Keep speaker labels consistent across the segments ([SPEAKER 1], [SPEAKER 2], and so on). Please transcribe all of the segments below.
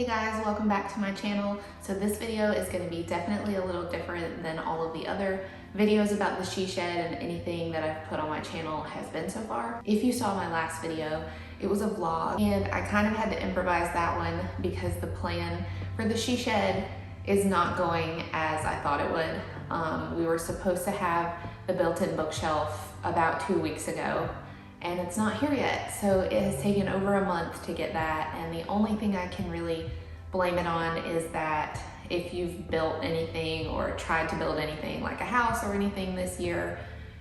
[SPEAKER 1] Hey guys, welcome back to my channel. So this video is going to be definitely a little different than all of the other videos about the she shed, and anything that I've put on my channel has been so far. If you saw my last video, it was a vlog, and I kind of had to improvise that one because the plan for the she shed is not going as I thought it would. We were supposed to have the built-in bookshelf about 2 weeks ago, and it's not here yet. So it has taken over a month to get that, and the only thing I can really blame it on is that if you've built anything or tried to build anything like a house or anything this year,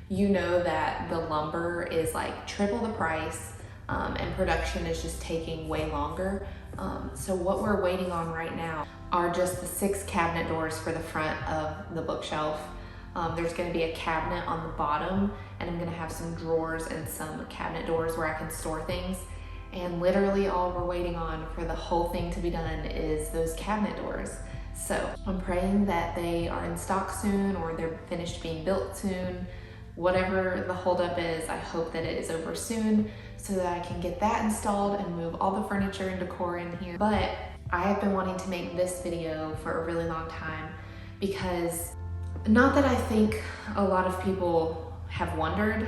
[SPEAKER 1] you know that the lumber is like triple the price, and production is just taking way longer. So what we're waiting on right now are just the 6 cabinet doors for the front of the bookshelf. There's going to be a cabinet on the bottom, and I'm going to have some drawers and some cabinet doors where I can store things. And literally all we're waiting on for the whole thing to be done is those cabinet doors. So I'm praying that they are in stock soon, or they're finished being built soon. Whatever the holdup is, I hope that it is over soon so that I can get that installed and move all the furniture and decor in here. But I have been wanting to make this video for a really long time because, not that I think a lot of people have wondered,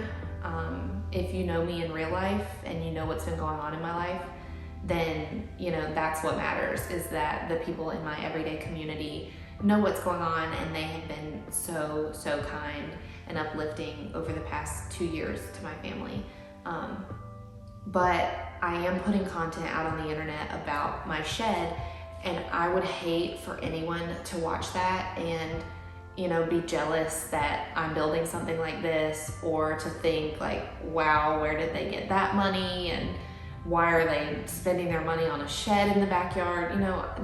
[SPEAKER 1] if you know me in real life and you know what's been going on in my life, then you know that's what matters, is that the people in my everyday community know what's going on, and they have been so kind and uplifting over the past 2 years to my family. But I am putting content out on the internet about my shed, and I would hate for anyone to watch that and be jealous that I'm building something like this, or to think like, wow, where did they get that money, and why are they spending their money on a shed in the backyard?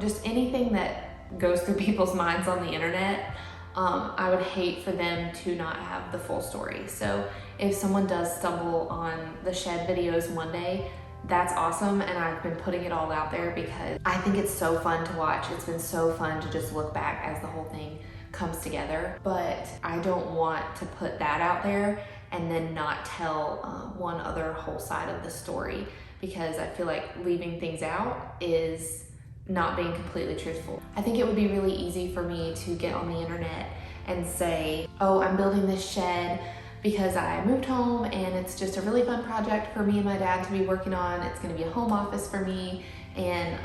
[SPEAKER 1] Just anything that goes through people's minds on the internet. I would hate for them to not have the full story. So if someone does stumble on the shed videos one day, that's awesome, and I've been putting it all out there because I think it's so fun to watch. It's been so fun to just look back as the whole thing comes together. But I don't want to put that out there and then not tell one other whole side of the story, because I feel like leaving things out is not being completely truthful. I think it would be really easy for me to get on the internet and say, oh, I'm building this shed because I moved home and it's just a really fun project for me and my dad to be working on. It's going to be a home office for me, and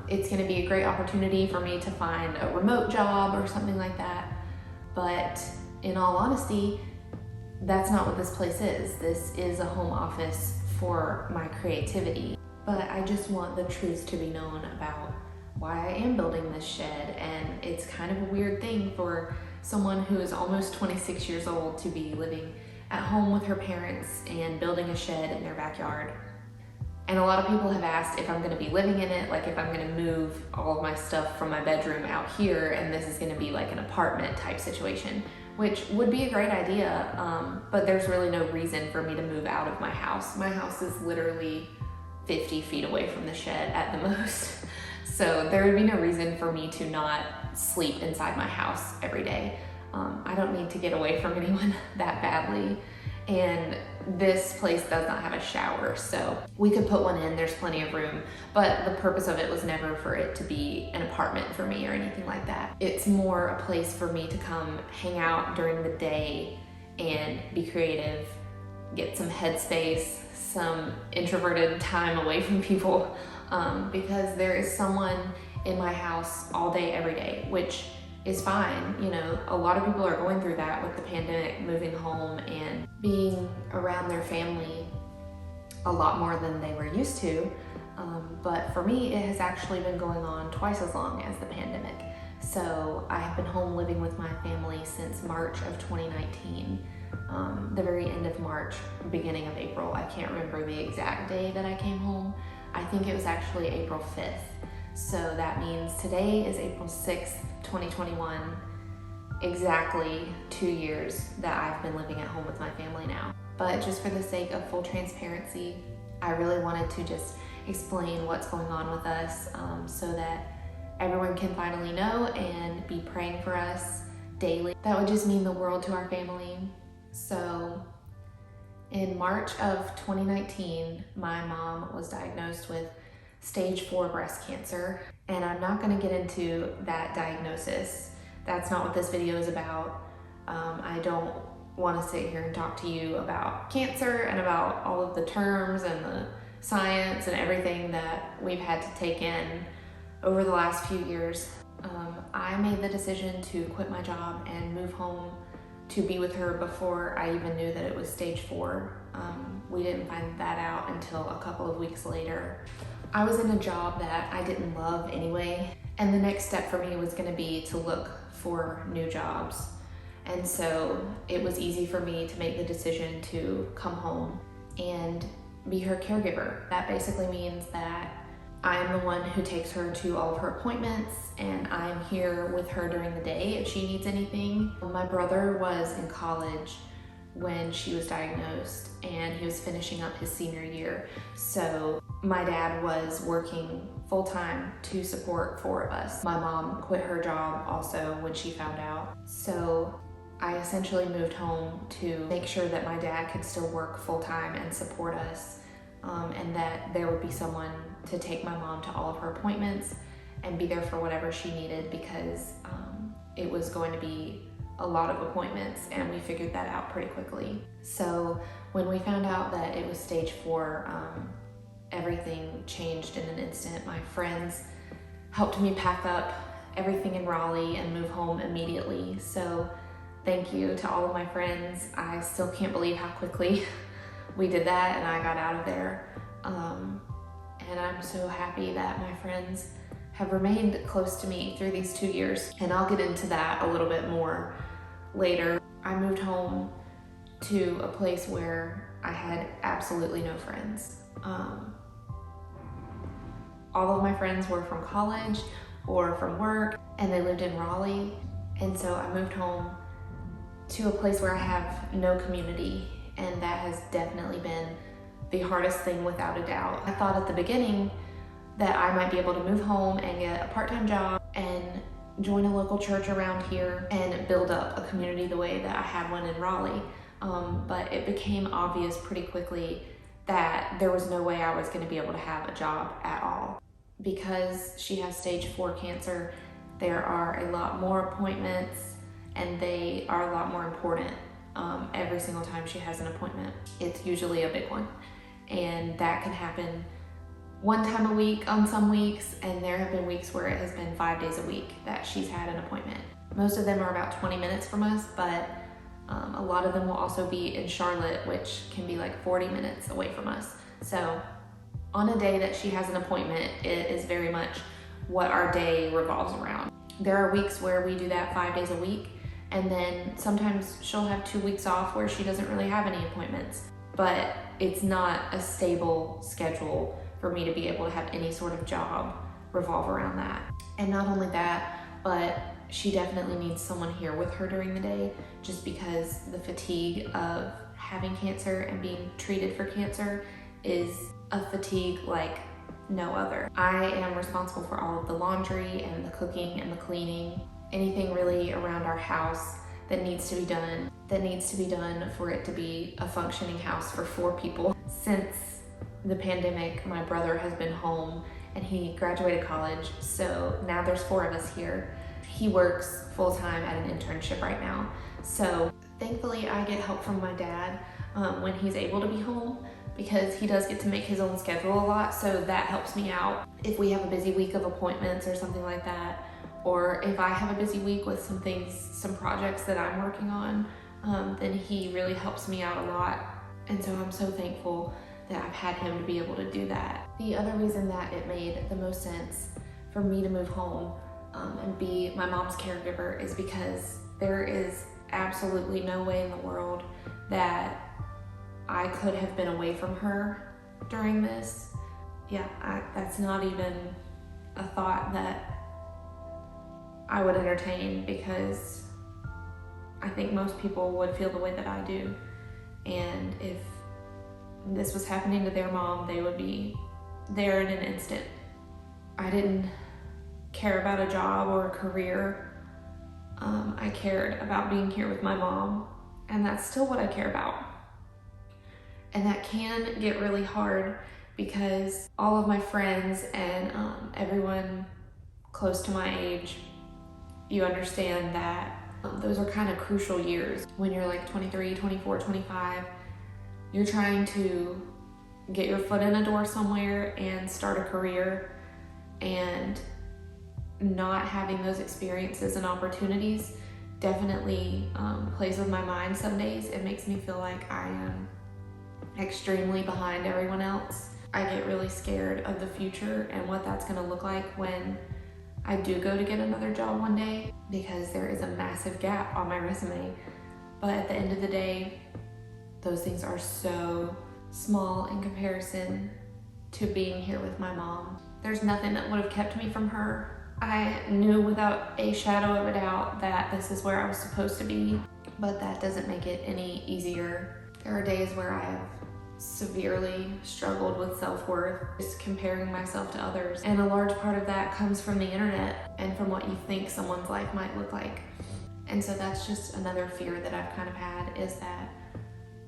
[SPEAKER 1] it's going to be a great opportunity for me to find a remote job or something like that. But in all honesty, that's not what this place is. This is a home office for my creativity. But I just want the truth to be known about why I am building this shed, and it's kind of a weird thing for someone who is almost 26 years old to be living at home with her parents and building a shed in their backyard. And a lot of people have asked if I'm going to be living in it, like if I'm going to move all of my stuff from my bedroom out here and this is going to be like an apartment type situation, which would be a great idea, but there's really no reason for me to move out of my house. My house is literally 50 feet away from the shed at the most. So there would be no reason for me to not sleep inside my house every day. I don't need to get away from anyone that badly. And this place does not have a shower, so we could put one in, there's plenty of room, but the purpose of it was never for it to be an apartment for me or anything like that. It's more a place for me to come hang out during the day and be creative, get some headspace, some introverted time away from people, because there is someone in my house all day, every day, which is fine. A lot of people are going through that with the pandemic, moving home and being around their family a lot more than they were used to. But for me, it has actually been going on twice as long as the pandemic. So I have been home living with my family since March of 2019, the very end of March, beginning of April. I can't remember the exact day that I came home. I think it was actually April 5th. So that means today is April 6th, 2021, exactly 2 years that I've been living at home with my family now. But just for the sake of full transparency, I really wanted to just explain what's going on with us, so that everyone can finally know and be praying for us daily. That would just mean the world to our family. So in March of 2019, my mom was diagnosed with stage 4 breast cancer, And I'm not gonna get into that diagnosis. That's not what this video is about. I don't wanna sit here and talk to you about cancer and about all of the terms and the science and everything that we've had to take in over the last few years. I made the decision to quit my job and move home to be with her before I even knew that it was stage 4. We didn't find that out until a couple of weeks later. I was in a job that I didn't love anyway, and the next step for me was gonna be to look for new jobs. And so it was easy for me to make the decision to come home and be her caregiver. That basically means that I'm the one who takes her to all of her appointments, and I'm here with her during the day if she needs anything. My brother was in college when she was diagnosed, and he was finishing up his senior year. So my dad was working full-time to support 4 of us. My mom quit her job also when she found out. So I essentially moved home to make sure that my dad could still work full-time and support us, and that there would be someone to take my mom to all of her appointments and be there for whatever she needed, because it was going to be a lot of appointments, and we figured that out pretty quickly. So when we found out that it was stage 4, everything changed in an instant. My friends helped me pack up everything in Raleigh and move home immediately. So thank you to all of my friends. I still can't believe how quickly we did that and I got out of there. And I'm so happy that my friends have remained close to me through these 2 years. And I'll get into that a little bit more later. I moved home to a place where I had absolutely no friends. All of my friends were from college or from work, and they lived in Raleigh. And so I moved home to a place where I have no community, and that has definitely been the hardest thing without a doubt. I thought at the beginning that I might be able to move home and get a part-time job and join a local church around here and build up a community the way that I had one in Raleigh. But it became obvious pretty quickly that there was no way I was gonna be able to have a job at all. Because she has stage 4 cancer, there are a lot more appointments, and they are a lot more important every single time she has an appointment. It's usually a big one, and that can happen 1 time a week on some weeks, and there have been weeks where it has been 5 days a week that she's had an appointment. Most of them are about 20 minutes from us, but a lot of them will also be in Charlotte, which can be like 40 minutes away from us. So on a day that she has an appointment, it is very much what our day revolves around. There are weeks where we do that 5 days a week, and then sometimes she'll have 2 weeks off where she doesn't really have any appointments, but it's not a stable schedule for me to be able to have any sort of job revolve around that. And not only that, but she definitely needs someone here with her during the day, just because the fatigue of having cancer and being treated for cancer is a fatigue like no other. I am responsible for all of the laundry and the cooking and the cleaning, anything really around our house that needs to be done for it to be a functioning house for 4 people. Since the pandemic, my brother has been home and he graduated college, so now there's 4 of us here. He works full-time at an internship right now. So thankfully I get help from my dad when he's able to be home, because he does get to make his own schedule a lot, so that helps me out. If we have a busy week of appointments or something like that, or if I have a busy week with some projects that I'm working on, then he really helps me out a lot. And so I'm so thankful that I've had him to be able to do that. The other reason that it made the most sense for me to move home and be my mom's caregiver is because there is absolutely no way in the world that I could have been away from her during this. Yeah, that's not even a thought that I would entertain, because I think most people would feel the way that I do. And if this was happening to their mom, they would be there in an instant. I didn't care about a job or a career. I cared about being here with my mom, and that's still what I care about. And that can get really hard, because all of my friends and everyone close to my age, you understand that those are kind of crucial years. When you're like 23, 24, 25, you're trying to get your foot in a door somewhere and start a career, and not having those experiences and opportunities definitely plays with my mind some days. It makes me feel like I am extremely behind everyone else. I get really scared of the future and what that's gonna look like when I do go to get another job one day, because there is a massive gap on my resume. But at the end of the day, those things are so small in comparison to being here with my mom. There's nothing that would have kept me from her. I knew without a shadow of a doubt that this is where I was supposed to be, but that doesn't make it any easier. There are days where I have severely struggled with self-worth, just comparing myself to others. And a large part of that comes from the internet and from what you think someone's life might look like. And so that's just another fear that I've kind of had, is that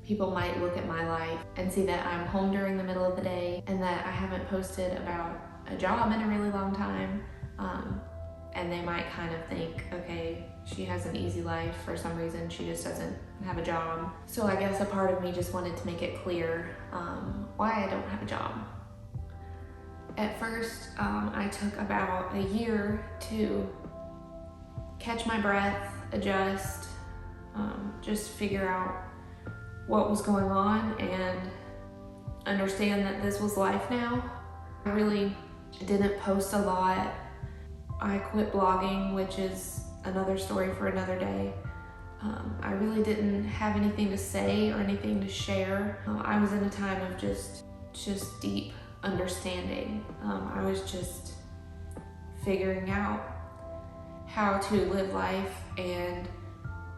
[SPEAKER 1] people might look at my life and see that I'm home during the middle of the day and that I haven't posted about a job in a really long time. And they might kind of think, okay, she has an easy life for some reason, she just doesn't have a job. So I guess a part of me just wanted to make it clear why I don't have a job. At first, I took about a year to catch my breath, adjust, just figure out what was going on and understand that this was life now. I really didn't post a lot. I quit blogging, which is another story for another day. I really didn't have anything to say or anything to share. I was in a time of just deep understanding. I was just figuring out how to live life and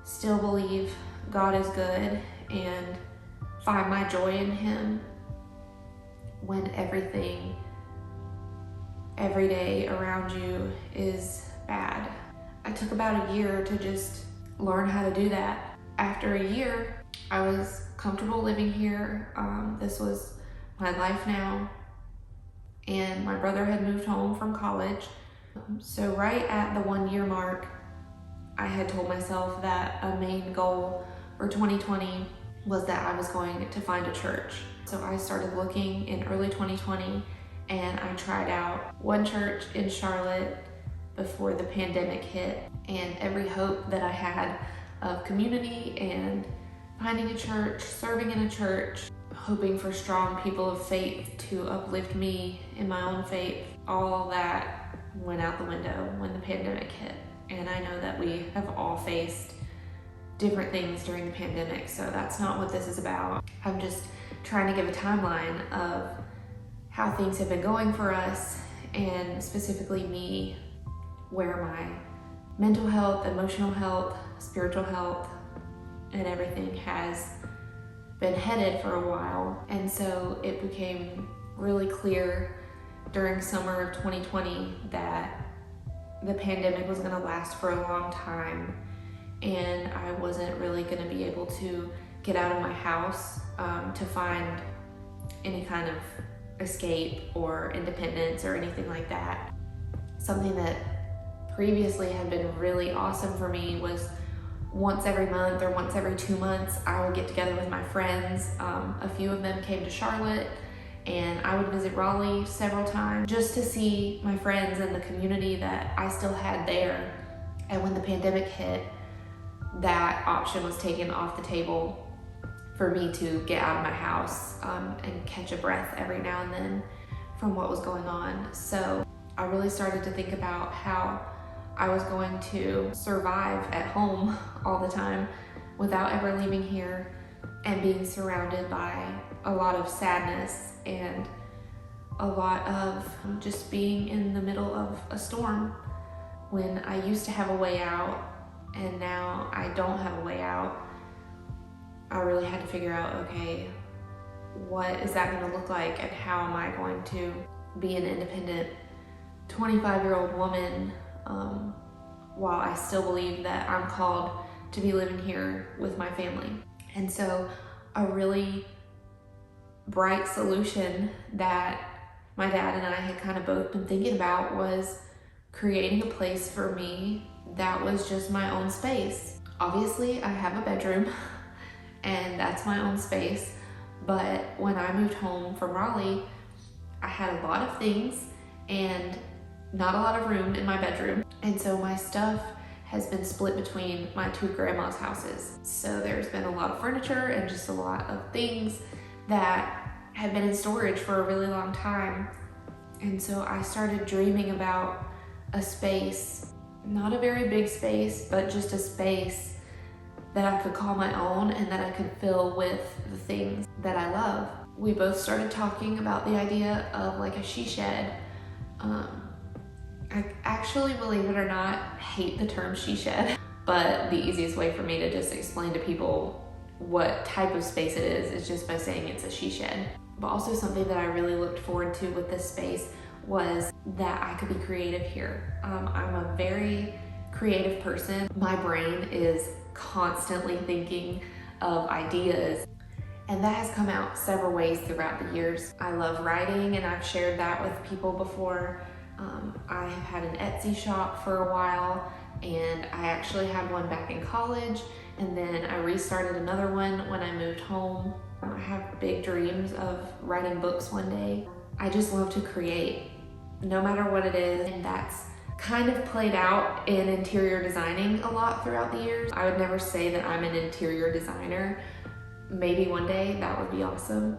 [SPEAKER 1] still believe God is good and find my joy in Him when everything every day around you is bad. I took about a year to just learn how to do that. After a year, I was comfortable living here. This was my life now. And my brother had moved home from college. So right at the 1 year mark, I had told myself that a main goal for 2020 was that I was going to find a church. So I started looking in early 2020, and I tried out one church in Charlotte before the pandemic hit, and every hope that I had of community and finding a church, serving in a church, hoping for strong people of faith to uplift me in my own faith, all that went out the window when the pandemic hit. And I know that we have all faced different things during the pandemic, so that's not what this is about. I'm just trying to give a timeline of how things have been going for us, and specifically me, where my mental health, emotional health, spiritual health, and everything has been headed for a while. And so it became really clear during summer of 2020 that the pandemic was going to last for a long time, and I wasn't really going to be able to get out of my house to find any kind of escape or independence or anything like that. Something that previously had been really awesome for me was once every month or once every 2 months, I would get together with my friends. A few of them came to Charlotte, and I would visit Raleigh several times just to see my friends and the community that I still had there. And when the pandemic hit, that option was taken off the table for me to get out of my house and catch a breath every now and then from what was going on. So I really started to think about how I was going to survive at home all the time without ever leaving here and being surrounded by a lot of sadness and a lot of just being in the middle of a storm when I used to have a way out and now I don't have a way out. I really had to figure out, okay, what is that going to look like, and how am I going to be an independent 25-year-old woman while I still believe that I'm called to be living here with my family. And so a really bright solution that my dad and I had kind of both been thinking about was creating a place for me that was just my own space. Obviously, I have a bedroom and that's my own space, but when I moved home from Raleigh, I had a lot of things and not a lot of room in my bedroom. And so my stuff has been split between my two grandma's houses. So there's been a lot of furniture and just a lot of things that have been in storage for a really long time. And so I started dreaming about a space, not a very big space, but just a space that I could call my own and that I could fill with the things that I love. We both started talking about the idea of like a she shed. I actually, believe it or not, hate the term she shed, but the easiest way for me to just explain to people what type of space it is just by saying it's a she shed. But also something that I really looked forward to with this space was that I could be creative here. I'm a very creative person. My brain is constantly thinking of ideas, and that has come out several ways throughout the years. I love writing, and I've shared that with people before. I have had an Etsy shop for a while, and I actually had one back in college, and then I restarted another one when I moved home. I have big dreams of writing books one day. I just love to create, no matter what it is, and that's kind of played out in interior designing a lot throughout the years. I would never say that I'm an interior designer. Maybe one day, that would be awesome,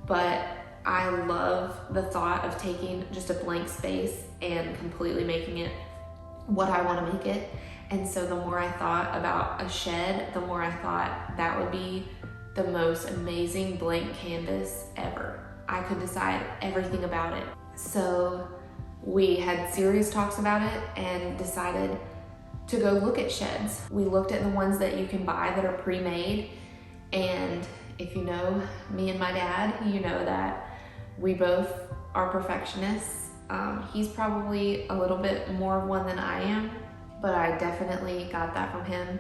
[SPEAKER 1] but I love the thought of taking just a blank space and completely making it what I want to make it. And so the more I thought about a shed, the more I thought that would be the most amazing blank canvas ever. I could decide everything about it. So we had serious talks about it and decided to go look at sheds. We looked at the ones that you can buy that are pre-made, and if you know me and my dad, you know that we both are perfectionists. He's probably a little bit more of one than I am, but I definitely got that from him.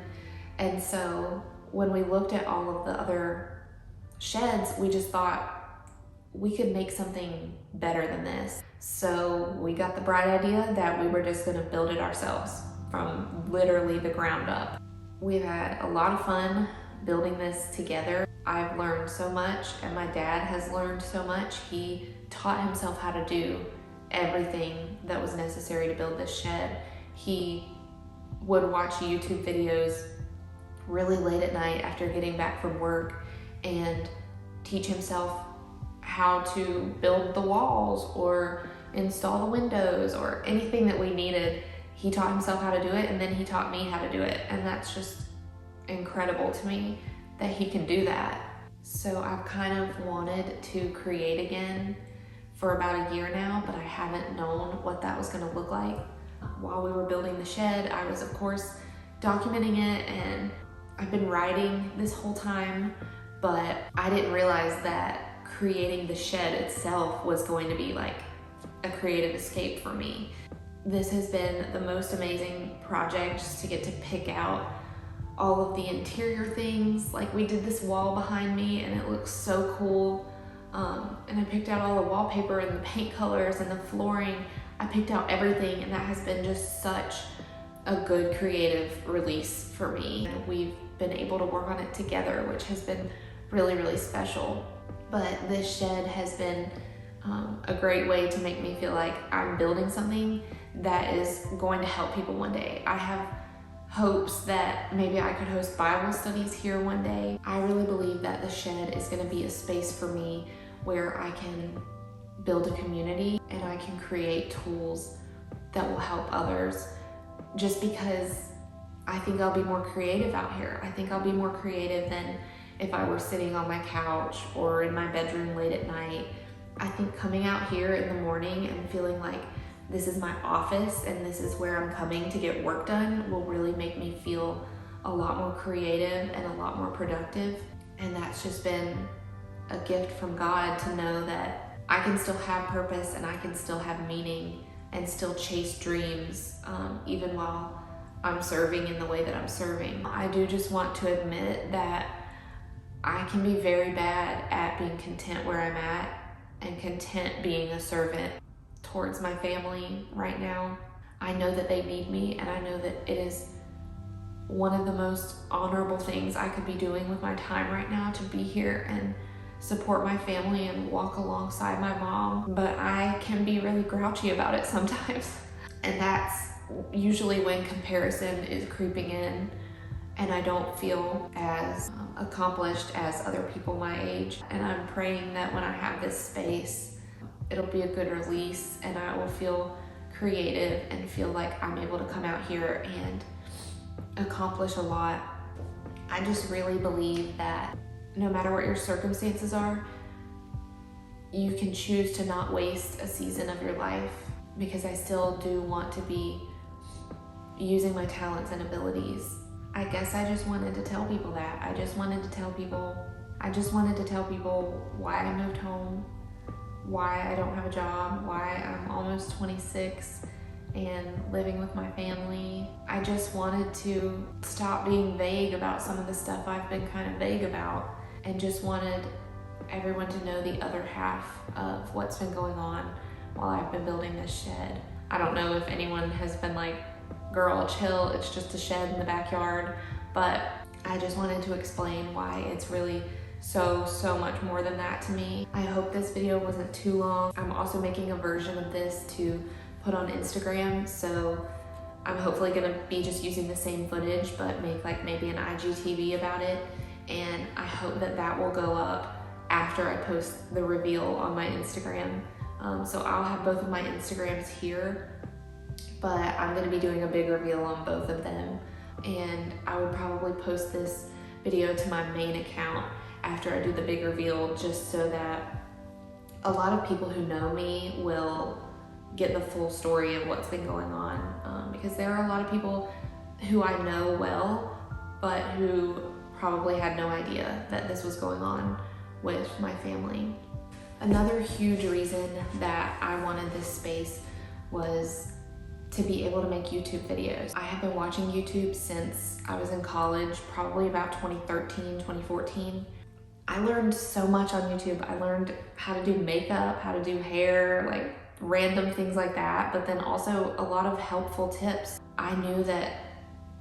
[SPEAKER 1] And so when we looked at all of the other sheds, we just thought we could make something better than this. So we got the bright idea that we were just gonna build it ourselves from literally the ground up. We've had a lot of fun building this together. I've learned so much, and my dad has learned so much. He taught himself how to do everything that was necessary to build this shed. He would watch YouTube videos really late at night after getting back from work and teach himself how to build the walls or install the windows or anything that we needed. He taught himself how to do it, and then he taught me how to do it, and that's just incredible to me that he can do that. So I've kind of wanted to create again for about a year now, but I haven't known what that was gonna look like. While we were building the shed, I was of course documenting it, and I've been writing this whole time, but I didn't realize that creating the shed itself was going to be like a creative escape for me. This has been the most amazing project, just to get to pick out all of the interior things. Like, we did this wall behind me and it looks so cool. And I picked out all the wallpaper and the paint colors and the flooring. I picked out everything, and that has been just such a good creative release for me. And we've been able to work on it together, which has been really, really special. But this shed has been a great way to make me feel like I'm building something that is going to help people one day. I have hopes that maybe I could host Bible studies here one day. I really believe that the shed is going to be a space for me where I can build a community and I can create tools that will help others, just because I think I'll be more creative out here. I think I'll be more creative than if I were sitting on my couch or in my bedroom late at night. I think coming out here in the morning and feeling like this is my office and this is where I'm coming to get work done will really make me feel a lot more creative and a lot more productive. And that's just been a gift from God, to know that I can still have purpose and I can still have meaning and still chase dreams, even while I'm serving in the way that I'm serving. I do just want to admit that I can be very bad at being content where I'm at and content being a servant towards my family right now. I know that they need me, and I know that it is one of the most honorable things I could be doing with my time right now, to be here and support my family and walk alongside my mom. But I can be really grouchy about it sometimes. And that's usually when comparison is creeping in and I don't feel as accomplished as other people my age. And I'm praying that when I have this space, it'll be a good release and I will feel creative and feel like I'm able to come out here and accomplish a lot. I just really believe that no matter what your circumstances are, you can choose to not waste a season of your life, because I still do want to be using my talents and abilities. I guess I just wanted to tell people that. I just wanted to tell people why I moved home, why I don't have a job, why I'm almost 26 and living with my family. I just wanted to stop being vague about some of the stuff I've been kind of vague about, and just wanted everyone to know the other half of what's been going on while I've been building this shed. I don't know if anyone has been like, girl, chill, it's just a shed in the backyard, but I just wanted to explain why it's really so much more than that to me. I hope this video wasn't too long. I'm also making a version of this to put on Instagram, so I'm hopefully gonna be just using the same footage but make like maybe an IGTV about it, and I hope that that will go up after I post the reveal on my Instagram. So I'll have both of my Instagrams here, but I'm gonna be doing a big reveal on both of them, and I would probably post this video to my main account after I do the big reveal, just so that a lot of people who know me will get the full story of what's been going on, because there are a lot of people who I know well, but who probably had no idea that this was going on with my family. Another huge reason that I wanted this space was to be able to make YouTube videos. I have been watching YouTube since I was in college, probably about 2013, 2014. I learned so much on YouTube. I learned how to do makeup, how to do hair, like random things like that, but then also a lot of helpful tips. I knew that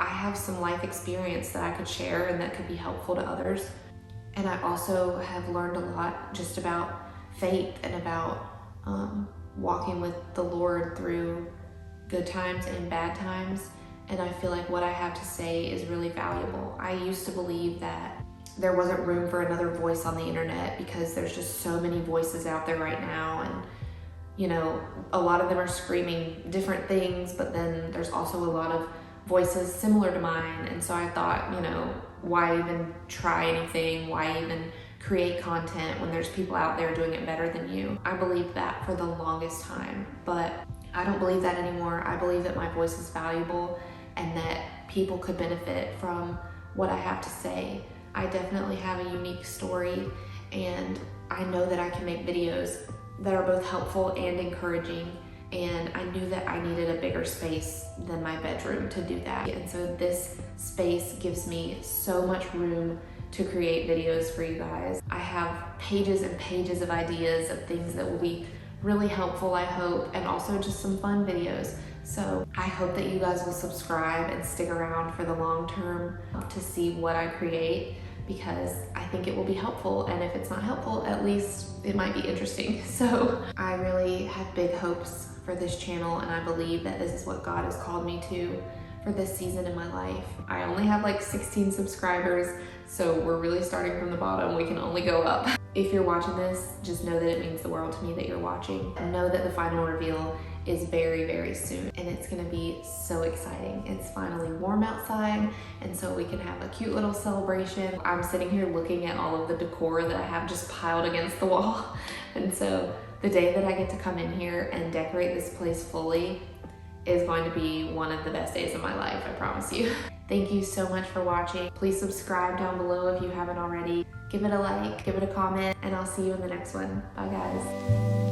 [SPEAKER 1] I have some life experience that I could share and that could be helpful to others. And I also have learned a lot just about faith and about walking with the Lord through good times and bad times. And I feel like what I have to say is really valuable. I used to believe that there wasn't room for another voice on the internet because there's just so many voices out there right now, and you know, a lot of them are screaming different things, but then there's also a lot of voices similar to mine. And so I thought, you know, why even try anything? Why even create content when there's people out there doing it better than you? I believed that for the longest time, but I don't believe that anymore. I believe that my voice is valuable and that people could benefit from what I have to say. I definitely have a unique story, and I know that I can make videos that are both helpful and encouraging, and I knew that I needed a bigger space than my bedroom to do that. And so this space gives me so much room to create videos for you guys. I have pages and pages of ideas of things that will be really helpful, I hope, and also just some fun videos. So I hope that you guys will subscribe and stick around for the long term to see what I create, because I think it will be helpful, and if it's not helpful, at least it might be interesting. So I really have big hopes for this channel, and I believe that this is what God has called me to for this season in my life. I only have like 16 subscribers, so we're really starting from the bottom. We can only go up. If you're watching this, just know that it means the world to me that you're watching. And know that the final reveal is very soon, and it's gonna be so exciting. It's finally warm outside, and so we can have a cute little celebration. I'm sitting here looking at all of the decor that I have just piled against the wall, and so the day that I get to come in here and decorate this place fully is going to be one of the best days of my life, I promise you. Thank you so much for watching. Please subscribe down below if you haven't already. Give it a like, give it a comment, and I'll see you in the next one. Bye guys.